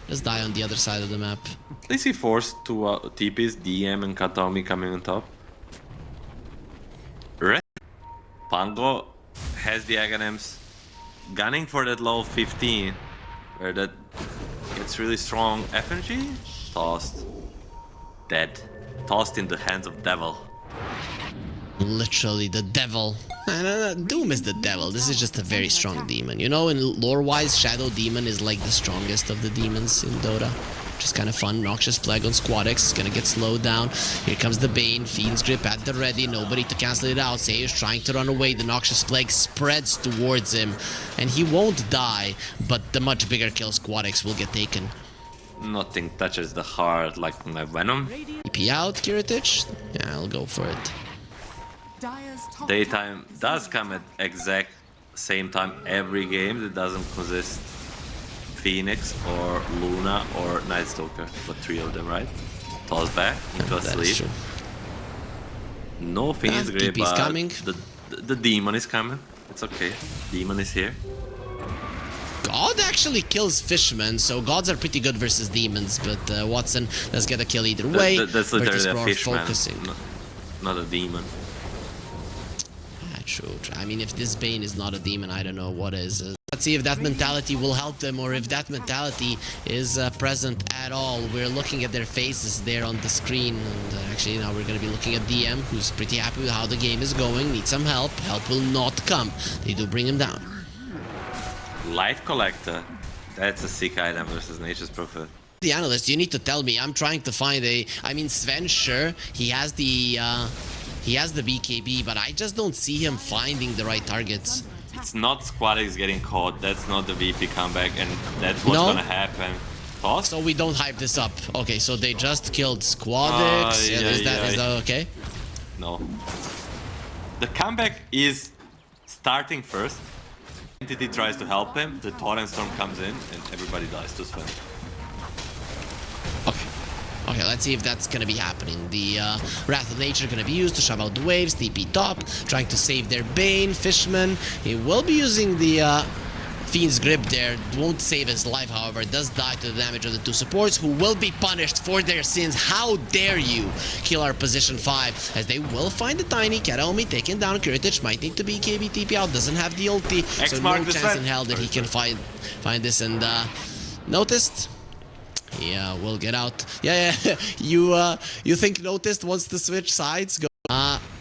Just die on the other side of the map. At least he forced 2 TPs, DM and Kataomi coming on top. Pango has the Aghanims gunning for that level 15, where that gets really strong. FNG tossed. Dead. Tossed in the hands of devil. Literally the devil. Doom is the devil. This is just a very strong demon. You know, in lore-wise, Shadow Demon is like the strongest of the demons in Dota. which is kind of fun. Noxious Plague on Squadex is gonna get slowed down. Here comes the Bane, Fiend's Grip at the ready, nobody to cancel it out. Seiya is trying to run away, the Noxious Plague spreads towards him, and he won't die, but the much bigger kill Squadex will get taken. Nothing touches the heart like my Venom. EP out, Kiritich? Yeah, I'll go for it. Daytime does come at exact same time every game. It doesn't consist Phoenix or Luna or Night Stalker, but 3 of them, right? Toss back into a That is sleep. true. No Phoenix Grip, TP is but coming. the demon is coming. It's okay. Demon is here. God actually kills Fishmen, so gods are pretty good versus demons, but Watson does get a kill either way. That's literally Virtus a Pro are fishman, focusing. not a demon. True. I mean, if this Bane is not a demon, I don't know what is. Let's see if that mentality will help them, or if that mentality is present at all. We're looking at their faces there on the screen, and actually now we're going to be looking at DM, who's pretty happy with how the game is going, needs some help. Help will not come. They do bring him down. Light Collector. That's a sick item versus Nature's Prophet. The analyst, you need to tell me. I'm trying to find a... I mean, Sven, sure, he has the BKB, but I just don't see him finding the right targets. It's not Squadex getting caught. That's not the VP comeback, and that's what's gonna happen. Toss? So we don't hype this up. Okay, so they just killed Squadex. Is that okay? No. The comeback is starting first. Entity tries to help him, the Torrent Storm comes in, and everybody dies to Sven. Okay, let's see if that's gonna be happening. The Wrath of Nature gonna be used to shove out the waves. TP top, trying to save their Bane. Fishman, he will be using the Fiend's Grip there. Won't save his life, however. Does die to the damage of the 2 supports, who will be punished for their sins. How dare you kill our position 5, as they will find the Tiny. Kataomi taken down. Kiritich might need to be KB TP out. Doesn't have the ulti, so no chance in hell that he can find this. And noticed. Yeah, we'll get out. Yeah. You think Noticed wants to switch sides? Go.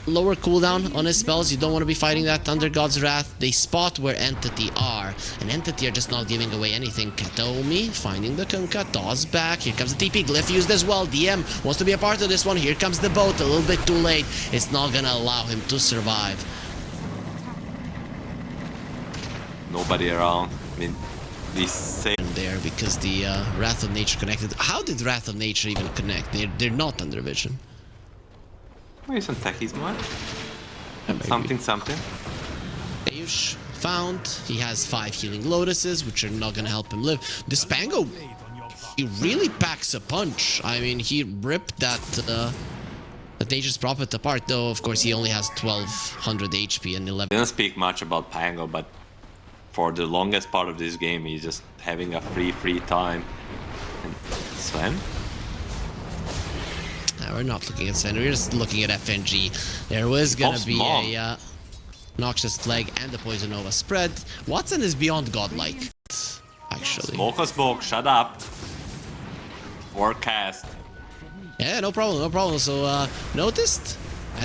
Lower cooldown on his spells. You don't want to be fighting that. Thunder God's Wrath. They spot where Entity are, and Entity are just not giving away anything. Kataomi finding the Kunkka. Toss back. Here comes the TP. Glyph used as well. DM wants to be a part of this one. Here comes the boat. A little bit too late. It's not gonna allow him to survive. Nobody around. I mean, we say there because the Wrath of Nature connected. How did Wrath of Nature even connect? They're not under vision. maybe some techies more. Something. Ayush found. He has 5 healing lotuses, which are not gonna help him live. This Pango, he really packs a punch. I mean, he ripped that Nature's Prophet apart, though of course he only has 1200 HP and 11. Didn't speak much about Pango, but for the longest part of this game, he's just having a free time. And Sven? We're not looking at Sven, we're just looking at FNG. There was gonna be a Noxious Plague and the Poison Nova spread. Watson is beyond godlike, actually. Smoke, shut up. Or cast. Yeah, no problem. So, noticed?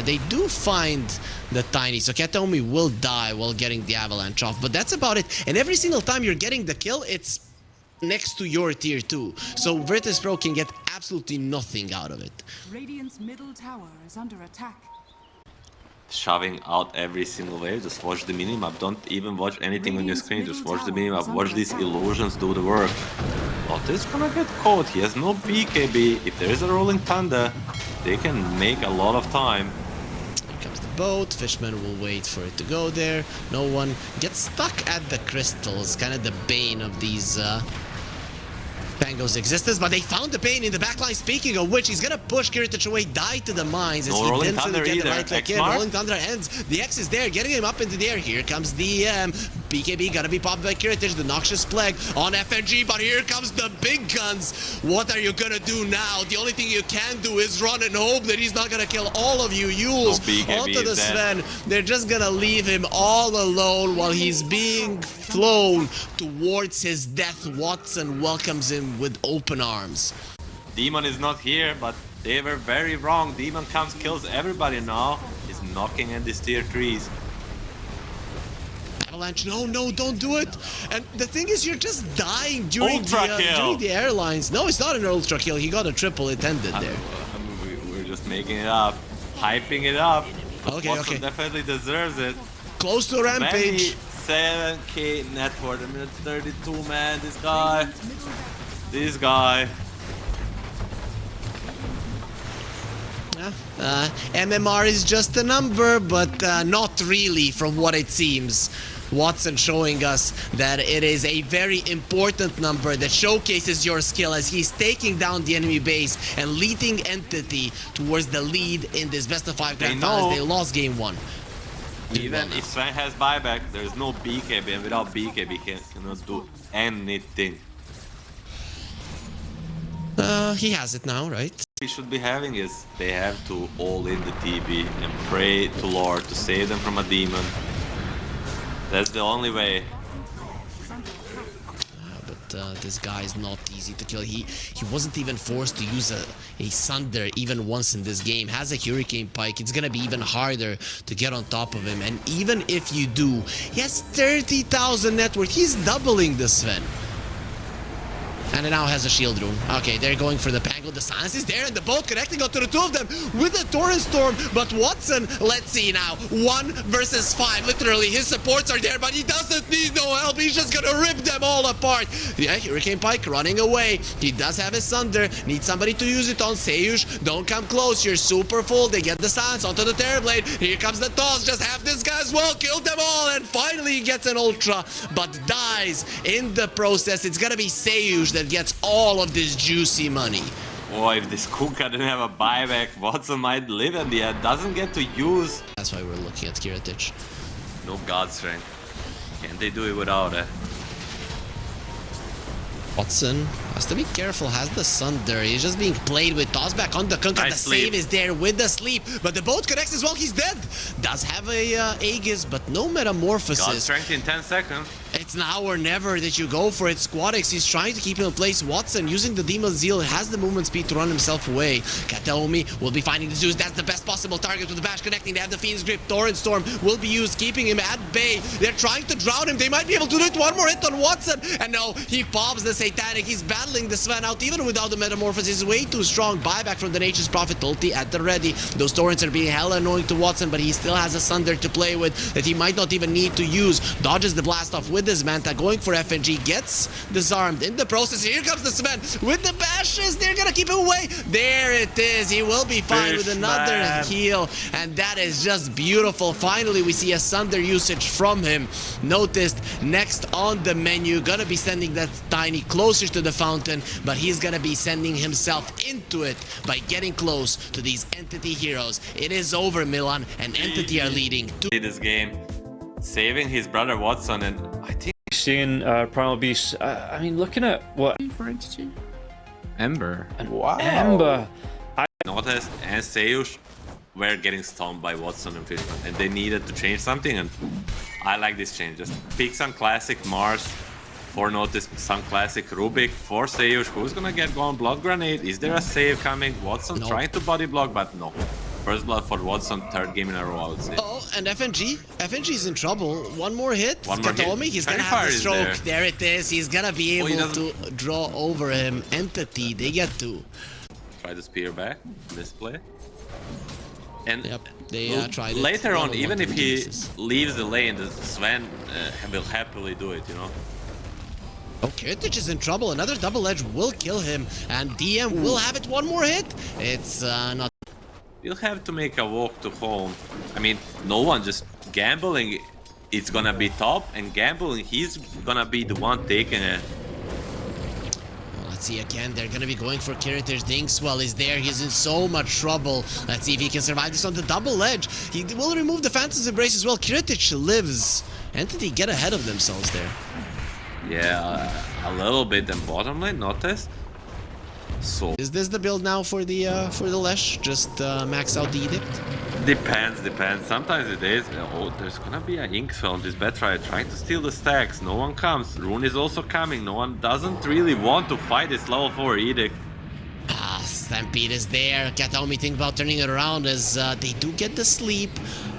They do find the Tiny, so Kataomi will die while getting the Avalanche off, but that's about it. And every single time you're getting the kill, it's next to your tier 2. So Virtus Pro can get absolutely nothing out of it. Radiant's middle tower is under attack. Shoving out every single wave, just watch the minimap, don't even watch anything on your screen, just watch the minimap, watch these illusions do the work. Lotus gonna get caught, he has no BKB, if there is a rolling thunder, they can make a lot of time. Here comes the boat, Fishman will wait for it to go there, no one gets stuck at the crystals, kind of the bane of these Pango's existence, but they found the Bane in the backline. Speaking of which, he's gonna push Kiritich away, die to the mines as he didn't really get the right click in. Rolling Thunder ends. The X is there, getting him up into the air. Here comes the BKB, gonna be popped by Kiritich, the Noxious Plague on FNG, but here comes the big guns. What are you gonna do now? The only thing you can do is run and hope that he's not gonna kill all of you. Yules onto the Sven. They're just gonna leave him all alone while he's being flown towards his death. Watson welcomes him with open arms. Demon is not here, but they were very wrong. Demon comes, kills everybody now. He's knocking at these tier 3s. Avalanche, no, don't do it. And the thing is, you're just dying during Ultra the airlines. No, it's not an ultra kill. He got a triple. It ended there. We're just making it up, hyping it up. Okay, Watson okay. definitely deserves it. Close to a rampage. 7k net worth, a minute 32, man. This guy. MMR is just a number, but not really from what it seems. Watson showing us that it is a very important number that showcases your skill as he's taking down the enemy base and leading Entity towards the lead in this best of 5 grand final as they lost game 1. Even if Sven has buyback, there's no BKB, and without BKB he cannot do anything. He has it now, right? He should be having is they have to all in the TB and pray to Lord to save them from a demon. That's the only way. But this guy is not easy to kill. He wasn't even forced to use a Sunder even once in this game. Has a Hurricane Pike. It's gonna be even harder to get on top of him. And even if you do, he has 30,000 net worth. He's doubling the Sven. And it now has a shield rune. Okay, they're going for the Pango. The silence is there, and the boat connecting onto the two of them with the Torrent Storm. But Watson, let's see now. 1 versus 5. Literally, his supports are there, but he doesn't need no help. He's just gonna rip them all apart. Yeah, Hurricane Pike running away. He does have his Sunder. Needs somebody to use it on Seyush. Don't come close. You're super full. They get the silence onto the Terrorblade. Here comes the toss. Just have this guy as well. Kill them all. And finally, he gets an Ultra, but dies in the process. It's gonna be Seyush that gets all of this juicy money. Oh, if this Kuka didn't have a buyback, Watson might live at the end. Doesn't get to use. That's why we're looking at Kiritich. No God Strength. Can't they do it without it? Watson has to be careful, has the Sunder. He's just being played with. Toss back on the Kunkka. Nice the sleep. save is there with the sleep, but the boat connects as well. He's dead. Does have a Aegis, but no Metamorphosis. God Strength in 10 seconds. It's now or never that you go for it. Squadix, he's trying to keep him in place. Watson using the Demon Zeal has the movement speed to run himself away. Kataomi will be finding the Zeus. That's the best possible target with the bash connecting. They have the Fiend's Grip. Torrent Storm will be used, keeping him at bay. They're trying to drown him. They might be able to do it. One more hit on Watson. And no, he pops the Satanic. He's battling the Sven out even without the Metamorphosis. He's way too strong. Buyback from the Nature's Prophet. Ulti at the ready. Those Torrents are being hella annoying to Watson, but he still has a Sunder to play with that he might not even need to use. Dodges the blast off with his Manta. Going for FNG, gets disarmed in the process. Here comes the Sven with the bashes. They're gonna keep him away. There it is. He will be fine with another heal, and that is just beautiful. Finally, we see a Sunder usage from him. Noticed next on the menu, gonna be sending that Tiny closer to the fountain, but he's gonna be sending himself into it by getting close to these Entity heroes. It is over, Milan, and Entity are leading. This game, saving his brother Watson, and I think Seeing Primal Beast, I mean, looking at what For Entity? Ember. Ember. Noticed and Seyush were getting stunned by Watson and Fishman, and they needed to change something, and I like this change. Just pick some classic Mars for Notice, some classic Rubik for Seyush. Who's gonna get gone? Blood Grenade. Is there a save coming? Watson trying to body block, but no. First blood for Watson, 3rd game in a row, I would say. Oh, and FNG. FNG's in trouble. One more hit. One more hit. Kataomi, he's gonna Fairy have the Fire is stroke. there. There it is. He's gonna be Oh, he able to draw over him. Entity, they get to. Try the spear back, display. And Yep, they tried it. later on, Not even if wanted he cases. leaves the lane, the Sven will happily do it, you know? Oh, Kiritich is in trouble. Another double edge will kill him, and DM will have it. One more hit. It's not. You'll have to make a walk to home. I mean, no one just gambling. It's gonna be top, and gambling, he's gonna be the one taking it. Let's see again. They're gonna be going for Kiritich. Dingswell is there. He's in so much trouble. Let's see if he can survive this on the double edge. He will remove the Phantom's Embrace as well. Kiritich lives. Entity get ahead of themselves there. Yeah, a little bit. And bottom lane, notice. So Is this the build now for the Lesh? Just max out the Edict? depends. Sometimes it is. Oh, there's gonna be a Inkfell on this Batrier trying to steal the stacks. No one comes. Rune is also coming. No one doesn't really want to fight this level 4 Edict. Stampede is there. Kataomi think about turning it around as they do get the sleep.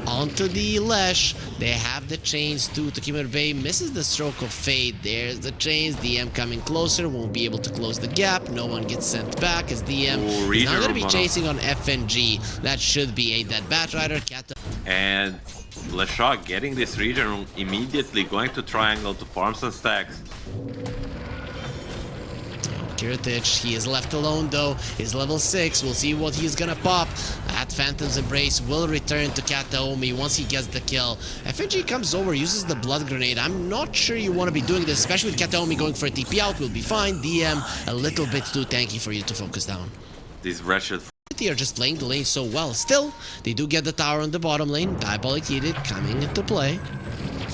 onto the Lesh. They have the chains too to keep him at bay. Misses the stroke of fate. There's the chains. DM coming closer. Won't be able to close the gap. No one gets sent back as DM is now going to be chasing on FNG. That should be a dead Batrider. And Leshak getting this region immediately going to triangle to farm some stacks. Kiritich, he is left alone though. He's level 6. We'll see what he's gonna pop. That Phantom's Embrace will return to Kataomi once he gets the kill. FNG comes over, uses the Blood Grenade. I'm not sure you want to be doing this, especially with Kataomi going for a TP out. We'll be fine. DM a little bit too tanky for you to focus down. These wretched They are just playing the lane so well. Still, they do get the tower on the bottom lane. Diabolic Heated coming into play.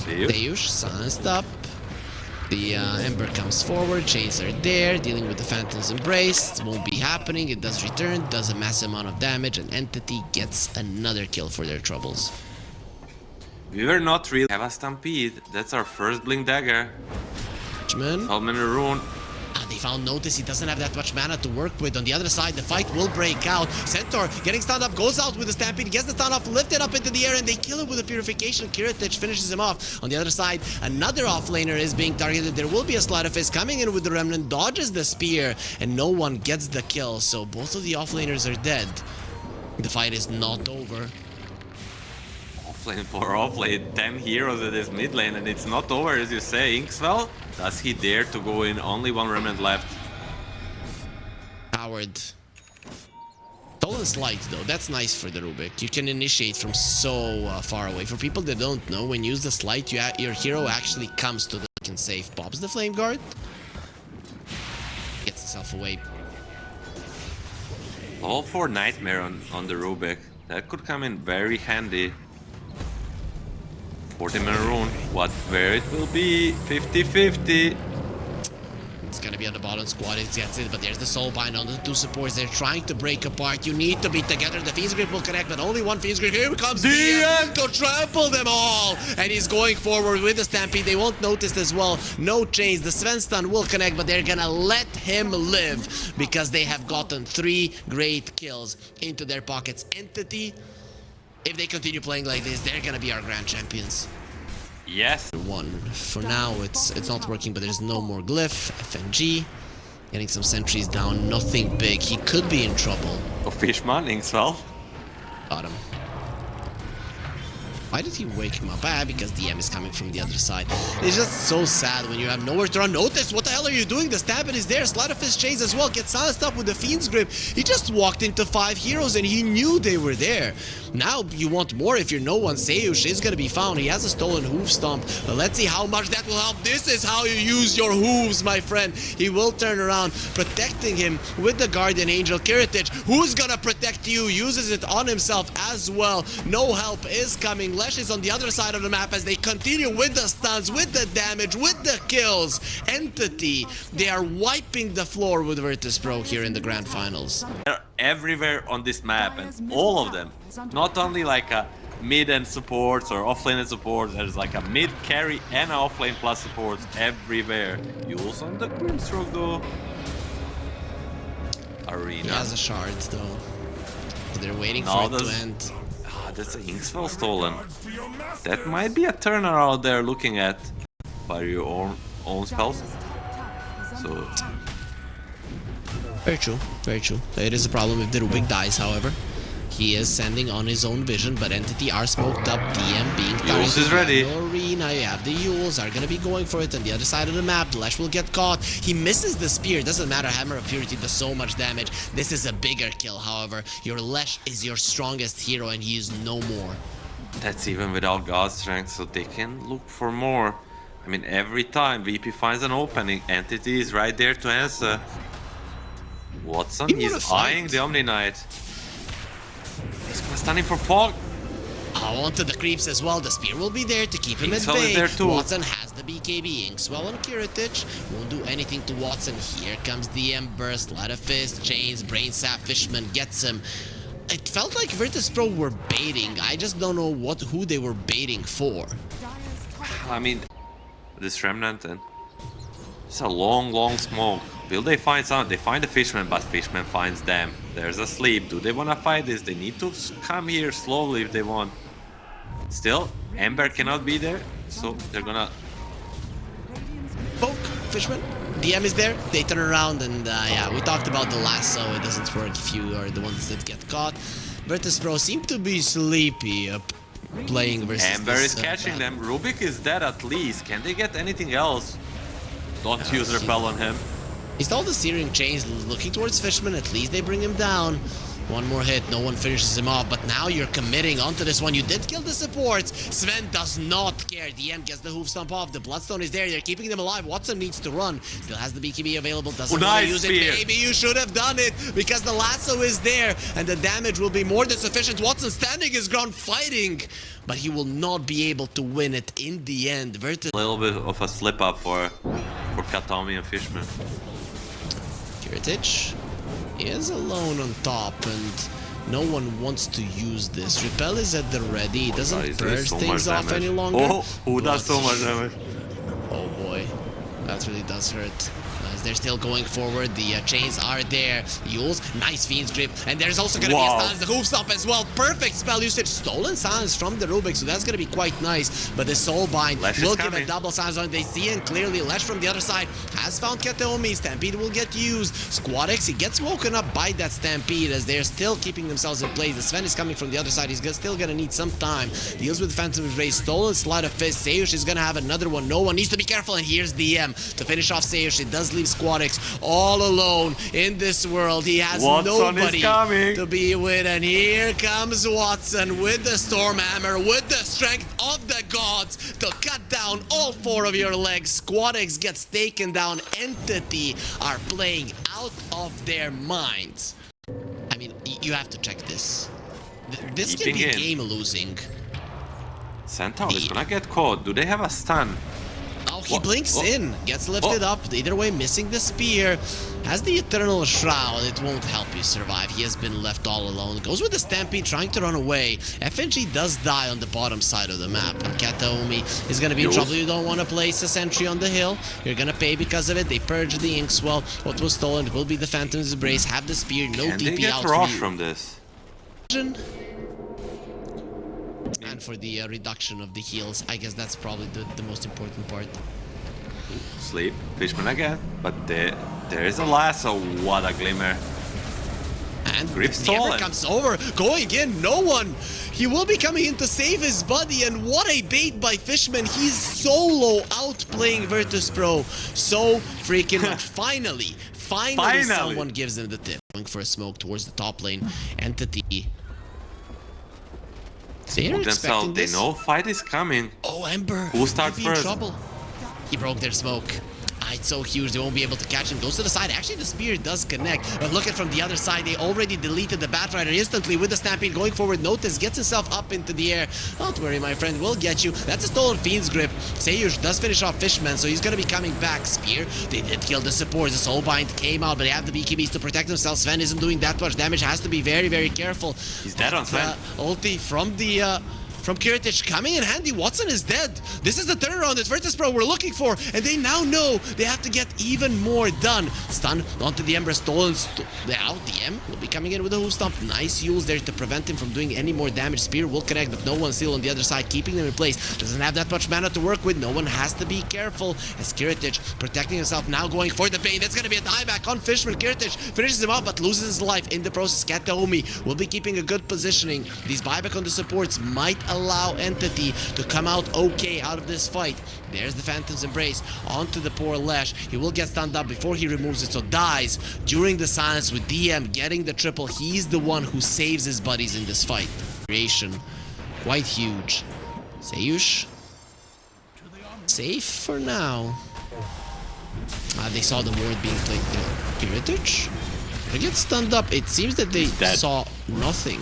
Deush, silenced up. The Ember comes forward, chains are there, dealing with the Phantom's Embrace. It won't be happening, it does return, does a massive amount of damage, and Entity gets another kill for their troubles. We were not really have a stampede. That's our first Blink Dagger. Helmet Rune. They found Notice, he doesn't have that much mana to work with. On the other side, the fight will break out. Centaur getting stunned up, goes out with the Stampede, gets the stun off, lifted up into the air, and they kill him with a Purification. Kiritich finishes him off. On the other side, another offlaner is being targeted. There will be a Sleight of Fist coming in with the Remnant, dodges the spear, and no one gets the kill. So both of the offlaners are dead. The fight is not over. Offlane for offlane, 10 heroes at this mid lane, and it's not over as you say. Inkswell, does he dare to go in? Only one remnant left. Howard. Stolen Sleight though, that's nice for the Rubik. You can initiate from so far away. For people that don't know, when you use the Sleight, your hero actually comes to the can save. Pops the Flame Guard. Gets himself away. All for Nightmare on the Rubik. That could come in very handy. 40 Rune, where it will be, 50-50. It's gonna be on the bottom squad, it gets it, but there's the Soulbind on the two supports. They're trying to break apart. You need to be together. The Fiend's Grip will connect, but only one Fiend's Grip. Here comes DM to trample them all! And he's going forward with the Stampede. They won't notice as well. No chains. The Sven stun will connect, but they're gonna let him live because they have gotten 3 great kills into their pockets. Entity, if they continue playing like this, they're gonna be our grand champions. Yes. One. For now, it's not working, but there's no more glyph. FNG getting some sentries down. Nothing big. He could be in trouble. Oh, Fishman, Inkswell. Got him. Why did he wake him up? Because DM is coming from the other side. It's just so sad when you have nowhere to run. Notice, what the hell are you doing? The Stampede is there. Sleight of Fist chains as well. Gets silenced up with the Fiend's Grip. He just walked into 5 heroes and he knew they were there. Now you want more if you're no one. Seyush is gonna be found. He has a stolen hoof stomp. Let's see how much that will help. This is how you use your hooves, my friend. He will turn around, protecting him with the Guardian Angel. Kiritich, who's gonna protect you? Uses it on himself as well. No help is coming. Lesh is on the other side of the map as they continue with the stuns, with the damage, with the kills. Entity, they are wiping the floor with Virtus Pro here in the Grand Finals. They're everywhere on this map, and all of them. Not only like a mid and supports or offlane and supports, there's like a mid carry and an offlane plus supports everywhere. You also on the Grimstroke though. Arena. He has a shard though. They're waiting for it to end. That's an Inkswell stolen. That might be a turnaround they're looking at by your own spells. So very true, very true. It is a problem if the Rubik dies, however. He is sending on his own vision, but Entity are smoked up. DM being Yules is ready. Arena, you have the Yules are gonna be going for it on the other side of the map. Lesh will get caught. He misses the spear. Doesn't matter. Hammer of Purity does so much damage. This is a bigger kill, however. Your Lesh is your strongest hero, and he is no more. That's even without God Strength, so they can look for more. I mean, every time VP finds an opening, Entity is right there to answer. Watson, he's eyeing the Omni Knight. He's gonna stun him for fog. Onto the creeps as well. The spear will be there to keep him at bay. Watson has the BKB. Inkswell and Kiritich won't do anything to Watson. Here comes the Ember. Sleight of Fist, chains, Brain Sap, Fishman gets him. It felt like Virtus Pro were baiting. I just don't know who they were baiting for. I mean, this Remnant, and it's a long smoke. Will they find someone? They find the Fishman, but Fishman finds them. There's a sleep. Do they want to fight this? They need to come here slowly if they want. Still, Ember cannot be there, so they're gonna... Poke, Fishman. DM is there. They turn around and yeah, we talked about the lasso. It doesn't work if you are the ones that get caught. Virtus Pro seem to be sleepy playing versus Ember this, is catching them. Rubik is dead at least. Can they get anything else? Don't use Repel on him. He's all the Searing Chains looking towards Fishman. At least they bring him down. One more hit, no one finishes him off, but now you're committing onto this one. You did kill the supports. Sven does not care. DM gets the hoof stomp off. The Bloodstone is there. They're keeping them alive. Watson needs to run. Still has the BKB available. Doesn't want to use it. Maybe you should have done it because the lasso is there and the damage will be more than sufficient. Watson standing his ground fighting, but he will not be able to win it in the end. Virtus. A little bit of a slip up for Katomi and Fishman. Kiritich is alone on top and no one wants to use this. Repel is at the ready. He doesn't burst so things off damage. any longer. Oh, who does so much damage? Oh boy, that really does hurt. As they're still going forward, the chains are there. Yules, nice Fiend's Grip, and there's also gonna be a silence, the hoof stop as well. Perfect spell usage, stolen silence from the Rubik, so that's gonna be quite nice. But the Soul Bind will give a double silence on. They see it clearly. Lesh from the other side has found Kataomi. Stampede will get used. Squad X, he gets woken up by that Stampede as they're still keeping themselves in place. The Sven is coming from the other side. He's still gonna need some time. Deals with Phantom Race, stolen Sleight of Fist. Seyush is gonna have another one. No one needs to be careful, and here's DM to finish off Seyush. It does leave Squad X all alone in this world. He has nobody to be with, and here comes Watson with the Stormhammer, with the strength of the gods to cut down all four of your legs. Squad X gets taken down. Entity are playing out of their minds. I mean, you have to check this. This could be game losing. Centaur is gonna get caught. Do they have a stun? Oh, he blinks in, gets lifted up, either way missing the spear, has the Eternal Shroud. It won't help you survive. He has been left all alone. Goes with the Stampede, trying to run away. FNG does die on the bottom side of the map, and Kataomi is going to be in trouble. You don't want to place a sentry on the hill. You're going to pay because of it. They purge the Inkswell. What was stolen will be the Phantom's Embrace. Have the spear, no Can TP they get out Rosh for you. from this? And for the reduction of the heals, I guess that's probably the most important part. Sleep, Fishman again, but there is a lasso. What a glimmer! And Grip the Ember stolen. comes over, going in, no one. He will be coming in to save his buddy, and what a bait by Fishman. He's solo outplaying Virtus Pro so freaking much. Finally, someone gives him the tip. Going for a smoke towards the top lane. Entity. They're expecting this. They know fight is coming. Oh, Ember. Who starts Maybe in first? trouble. He broke their smoke. It's so huge, they won't be able to catch him. Goes to the side. Actually, the spear does connect. But look at from the other side. They already deleted the Batrider instantly with the Stampede going forward. Notice gets himself up into the air. Don't worry, my friend. We'll get you. That's a stolen Fiend's Grip. Seyush does finish off Fishman, so he's going to be coming back. Spear. They did kill the support. The Soulbind came out, but they have the BKBs to protect themselves. Sven isn't doing that much damage. Has to be very, very careful. He's dead on Sven. Ulti from the... From Kiritich coming in handy. Watson is dead. This is the turnaround that Virtus Pro were looking for, and they now know they have to get even more done. Stun onto the Ember, stolen. Now DM will be coming in with a hoof stomp. Nice Yules there to prevent him from doing any more damage. Spear will connect, but no one's still on the other side, keeping them in place. Doesn't have that much mana to work with. No one has to be careful. As Kiritich protecting himself, now going for the Bane. That's going to be a dieback on Fishman. Kiritich finishes him off, but loses his life in the process. Kataomi will be keeping a good positioning. These buyback on the supports might allow Entity to come out okay out of this fight. There's the Phantom's Embrace onto the poor Lesh. He will get stunned up before he removes it, so dies during the silence with DM getting the triple. He's the one who saves his buddies in this fight. Creation quite huge. Seyush safe for now. They saw the ward being played. Kiritich? They get stunned up. It seems that they saw nothing.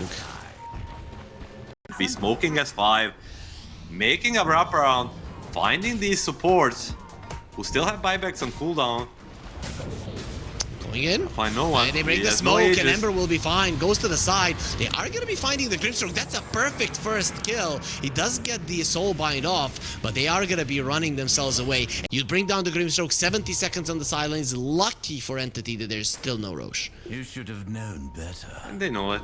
Be smoking S5, making a wraparound, finding these supports who still have buybacks on cooldown. Going in. Find no one. And they bring the smoke, and Ember will be fine. Goes to the side. They are going to be finding the Grimstroke. That's a perfect first kill. He does get the Soul Bind off, but they are going to be running themselves away. You bring down the Grimstroke, 70 seconds on the sidelines. Lucky for Entity that there's still no Rosh. You should have known better. And they know it.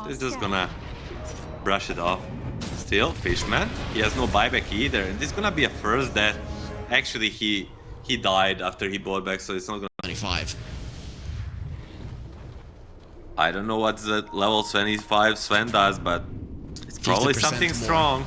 They're just gonna brush it off. still, Fishman. He has no buyback either, and this is gonna be a first death. Actually, he died after he bought back, so it's not gonna... 25. I don't know what the level 25 Sven does, but it's probably 50% something more. strong.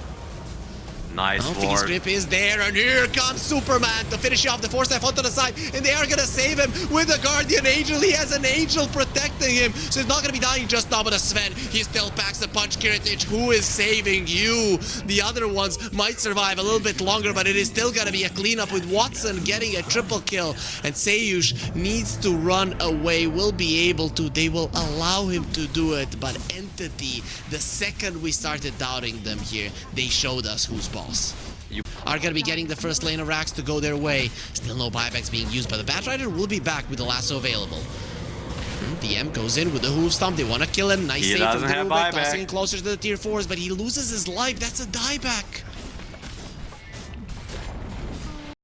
Nice Phoenix ward. Grip is there, and here comes Superman to finish off the force F onto the side, and they are gonna save him with the Guardian Angel. He has an angel protecting him, so he's not gonna be dying just now, but a Sven, he still packs the punch. Kiritich, who is saving you? The other ones might survive a little bit longer, but it is still gonna be a cleanup with Watson getting a triple kill, and Seiyush needs to run away. Will be able to, they will allow him to do it, but Entity, the second we started doubting them here, they showed us who's boss. Are gonna be getting the first lane of racks to go their way. Still no buybacks being used, but the Batrider will be back with the lasso available. DM goes in with the hoof stomp. They want to kill him. Nice He save from doesn't have Drubek, buyback. tossing closer to the tier 4s, but he loses his life. That's a dieback.